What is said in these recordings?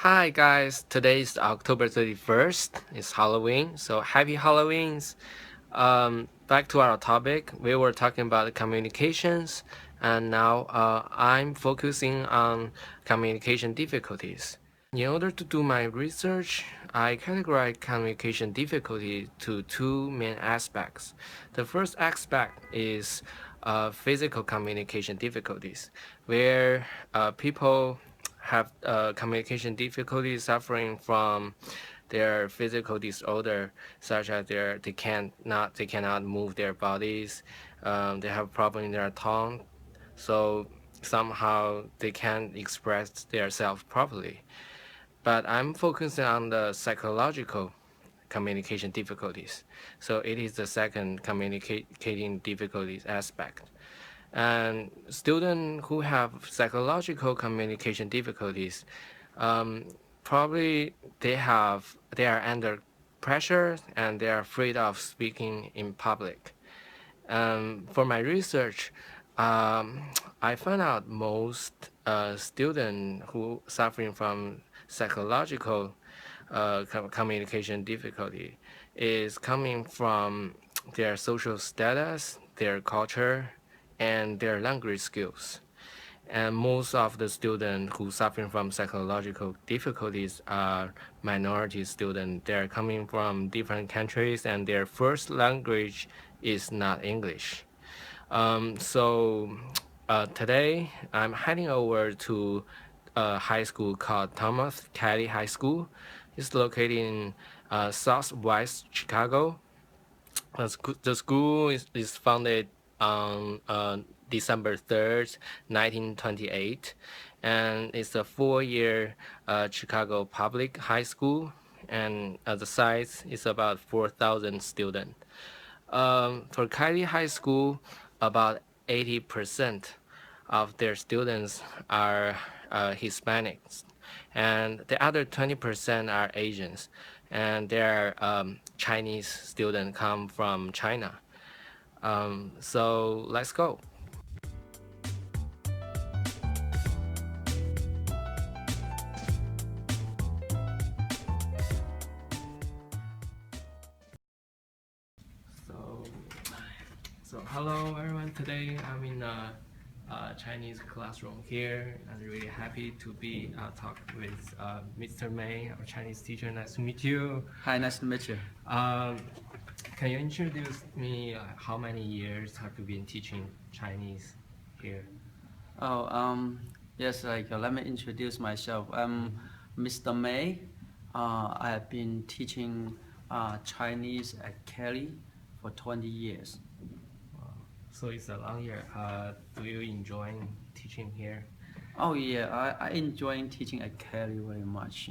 Hi guys, today is October 31st. It's Halloween, so happy Halloweens. Back to our topic, we were talking about communications, and now I'm focusing on communication difficulties. In order to do my research, I categorize communication difficulty to two main aspects. The first aspect is physical communication difficulties, where people have communication difficulties suffering from their physical disorder, such as they cannot move their bodies, they have problem in their tongue, so somehow they can't express themselves properly. But I'm focusing on the psychological communication difficulties. So it is the second communicating difficulties aspect. And students who have psychological communication difficulties, um, probably they are under pressure and they are afraid of speaking in public. For my research, um, I found out most students who suffering from psychological communication difficulty is coming from their social status, their culture, and their language skills. And most of the students who suffering from psychological difficulties are minority students. They're coming from different countries and their first language is not English. Today I'm heading over to a high school called Thomas Kelly High School. It's located in southwest Chicago. The school is founded on December 3rd, 1928, and it's a 4-year Chicago public high school, and the size is about 4,000 students. For Kylie High School, about 80% of their students are Hispanics, and the other 20% are Asians, and their Chinese students come from China. So let's go. So, so hello everyone. Today I'm in a Chinese classroom here. I'm really happy to be talk with Mr. May, our Chinese teacher. Nice to meet you. Hi, nice to meet you. Um, can you introduce me? How many years have you been teaching Chinese here? Oh, yes, let me introduce myself. I'm Mr. May. I have been teaching Chinese at Kelly for 20 years. Wow. So it's a long year. Do you enjoy teaching here? Oh yeah, I enjoy teaching at Kelly very much.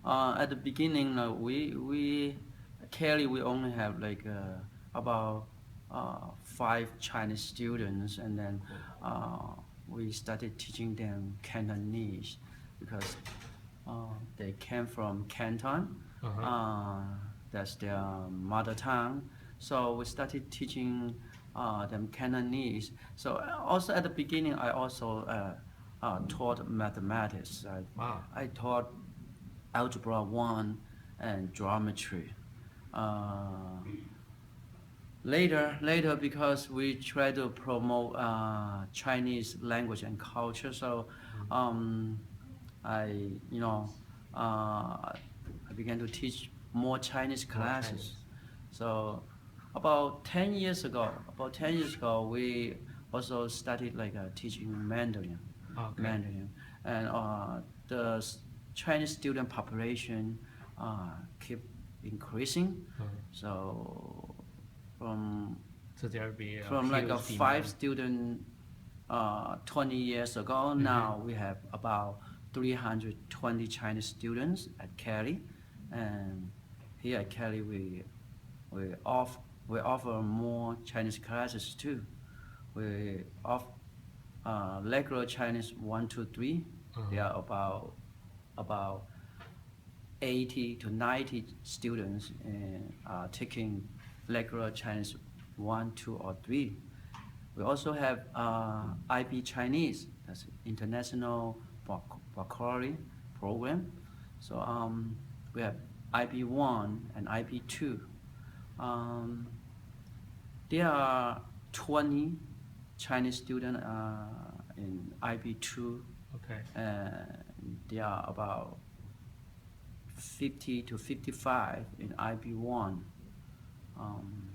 At the beginning, we Kelly we only have about 5 Chinese students, and then we started teaching them Cantonese because they came from Canton. Uh-huh. That's their mother tongue. So we started teaching them Cantonese. So also at the beginning, I also taught mathematics. Wow. I taught algebra 1 and geometry. Uh, later, because we try to promote Chinese language and culture, so um, I, you know, I began to teach more Chinese More classes. Chinese. So about 10 years ago, we also started teaching Mandarin. Okay. Mandarin, and the Chinese student population keep increasing. Mhm. So from So there'll be a from like a huge five demand. student 20 years ago, now we have about 320 Chinese students at Cali, and here at Cali we off we offer more Chinese classes too. We offer regular Chinese 1 2 3. They Mhm. are about 80 to 90 students taking regular Chinese 1 2 or 3. We also have IB Chinese, that's International Baccalaureate Program. So we have IB1 and IB2. Um, there are 20 Chinese students in IB2, Okay. and there are about 50 to 55 in IB1. Um,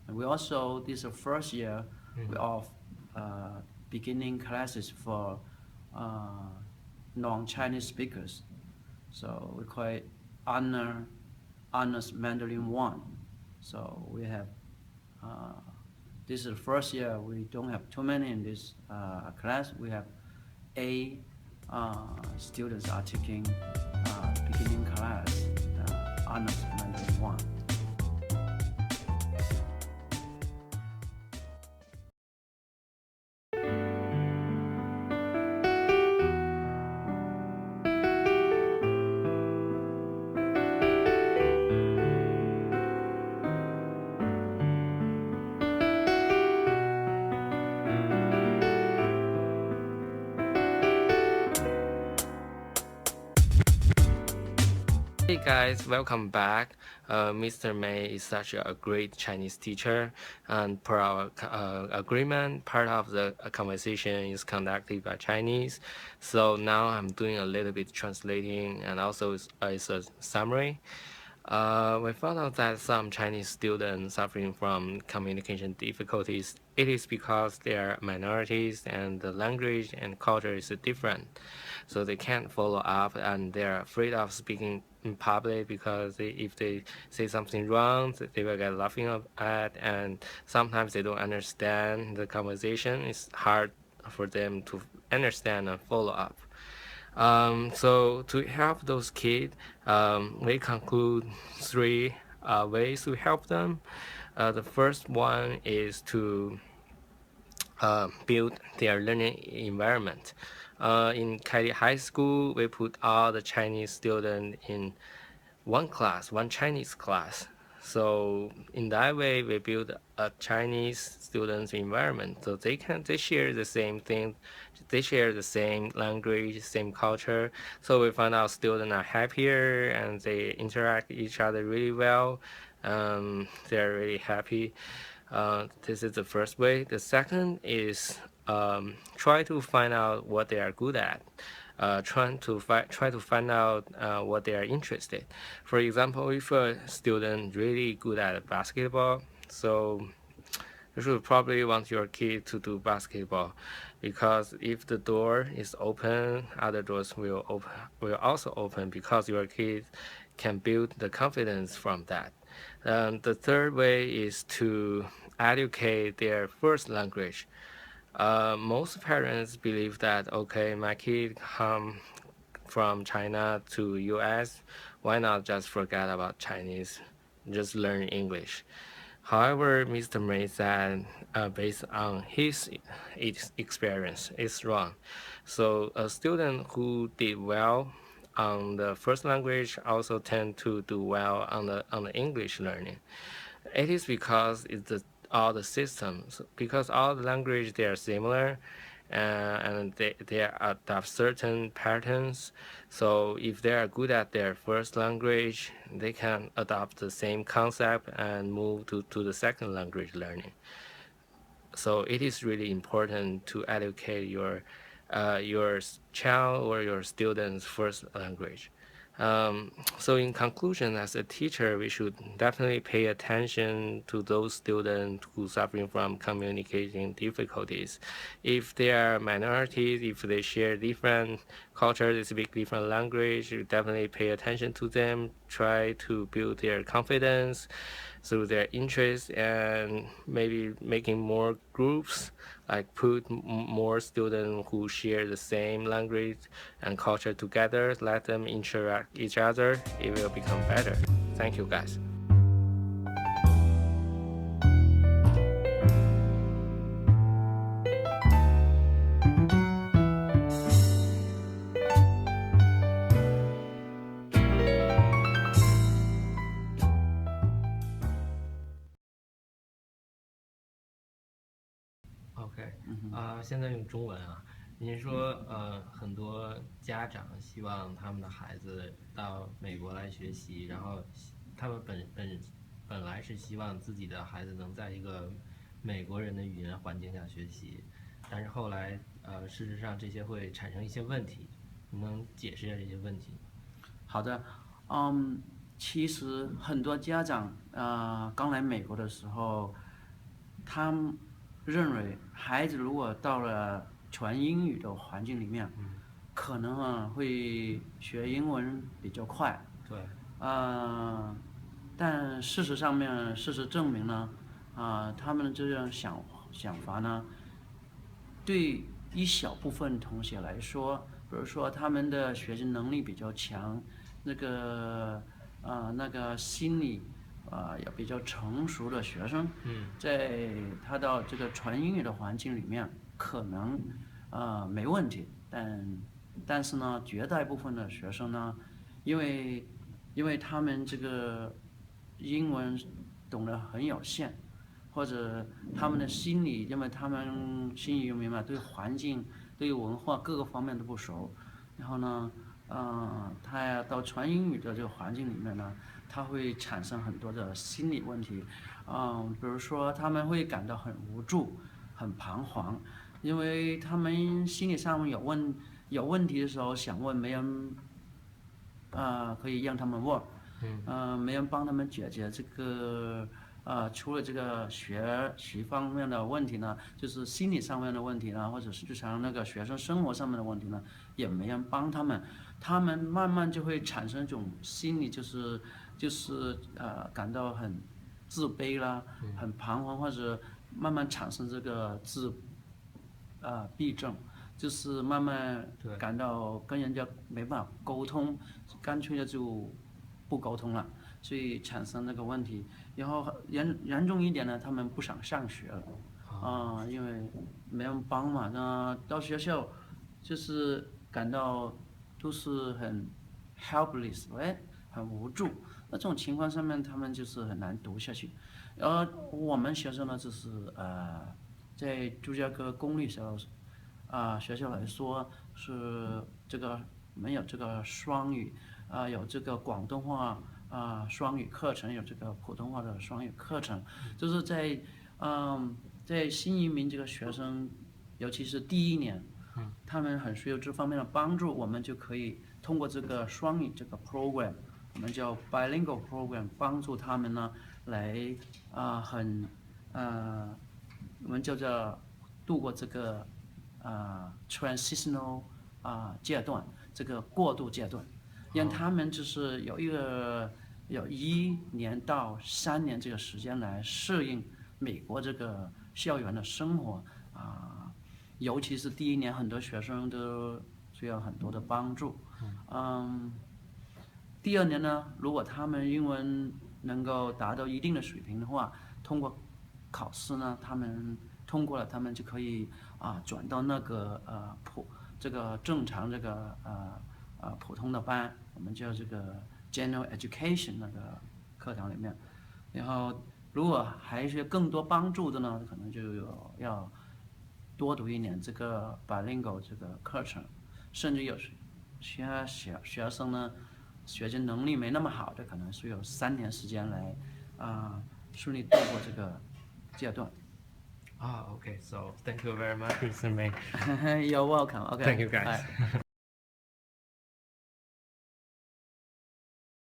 and we also, this is the first year, we offer beginning classes for uh, non-Chinese speakers. So we call it honors Mandarin 1. So we have, uh, this is the first year we don't have too many in this class. We have eight students are taking beginning class, honors Mandarin 1. Hey guys, welcome back. Mr. May is such a great Chinese teacher, and per our agreement, part of the conversation is conducted by Chinese. So now I'm doing a little bit translating and also it's a summary. We found out that some Chinese students suffering from communication difficulties. It is because they are minorities and the language and culture is different. So they can't follow up and they're afraid of speaking in public because if they say something wrong, they will get laughing at, and sometimes they don't understand the conversation. It's hard for them to understand and follow up. So to help those kids, we conclude three ways to help them. The first one is to build their learning environment. In Katy High School, we put all the Chinese students in one class, one Chinese class. So in that way, we build a Chinese students environment, so they share the same thing, they share the same language, same culture. So we find out students are happier and they interact each other really well. They're really happy. This is the first way. The second is try to find out what they are good at. Try to find out what they are interested. For example, if a student really good at basketball, so you should probably want your kid to do basketball, because if the door is open, other doors will also open because your kid can build the confidence from that. The third way is to educate their first language. Most parents believe that okay, my kid come from China to US, why not just forget about Chinese, just learn English? However, Mr. May said, based on his experience, it's wrong. So a student who did well on the first language also tend to do well on the English learning. It is because all the systems, because all the language they are similar, and they adopt certain patterns. So if they are good at their first language, they can adopt the same concept and move to the second language learning. So it is really important to educate your child or your students' first language. So in conclusion, as a teacher, we should definitely pay attention to those students who suffering from communication difficulties. If they are minorities, if they share different culture, they speak different language, you definitely pay attention to them, try to build their confidence through their interest, and maybe making more groups, like put more students who share the same language and culture together, let them interact each other, it will become better. Thank you guys. OK， 嗯哼，现在用中文啊。您说，很多家长希望他们的孩子到美国来学习，然后他们本来是希望自己的孩子能在一个美国人的语言环境下学习，但是后来，事实上这些会产生一些问题，你能解释一下这些问题吗？好的，嗯，其实很多家长刚来美国的时候，他们认为孩子如果到了全英语的环境里面，可能会学英文比较快，对，呃，但事实证明呢，他们的这样想法呢，对一小部分同学来说，比如说他们的学习能力比较强，那个心理也比较成熟的学生，在他到这个纯英语的环境里面，可能没问题，但是呢，绝大部分的学生呢，因为因为他们这个英文懂得很有限，或者他们的心理，因为他们新移民嘛，对环境、对文化各个方面都不熟，然后呢，他到全英语的这个环境里面呢，他会产生很多的心理问题，比如说他们会感到很无助、很彷徨，因为他们心理上有问题的时候，想问没人可以让他们 work，没人帮他们解决这个，除了这个学习方面的问题呢，就是心理上面的问题呢，或者是日常那个学生生活上面的问题呢，也没人帮他们，他们慢慢就会产生一种心理，感到很自卑啦，很彷徨，或者慢慢产生这个闭症，就是慢慢感到跟人家没办法沟通，干脆的就不沟通了，所以产生那个问题。然后严重一点呢，他们不想上学了，因为没人帮嘛。那到学校就是感到都是很 helpless，很无助。那这种情况下面，他们就是很难读下去。而我们学生呢，就是在芝加哥公立学校来说是这个没有这个双语，有这个广东话双语课程，有这个普通话的双语课程，就是在新移民这个学生，尤其是第一年，他们很需要这方面的帮助，我们就可以通过这个双语这个 program，我们叫 bilingual program，帮助他们呢来很我们叫做度过这个transitional 阶段，这个过渡阶段，让他们就是有1年到3年这个时间来适应美国这个校园的生活尤其是第一年，很多学生都需要很多的帮助。第二年呢，如果他们英文能够达到一定的水平的话，通过考试呢，他们通过了，他们就可以转到那个这个正常这个普通的班，我们叫这个 general education 那个课堂里面。然后如果还是更多帮助的呢，可能就要多读1年这个 bilingual 这个课程，甚至有些学生呢，学习能力没那么好的，可能是有3年时间来顺利度过这个阶段。Okay, so thank you very much, Mr. May. You're welcome. Okay. Thank you, guys. Bye.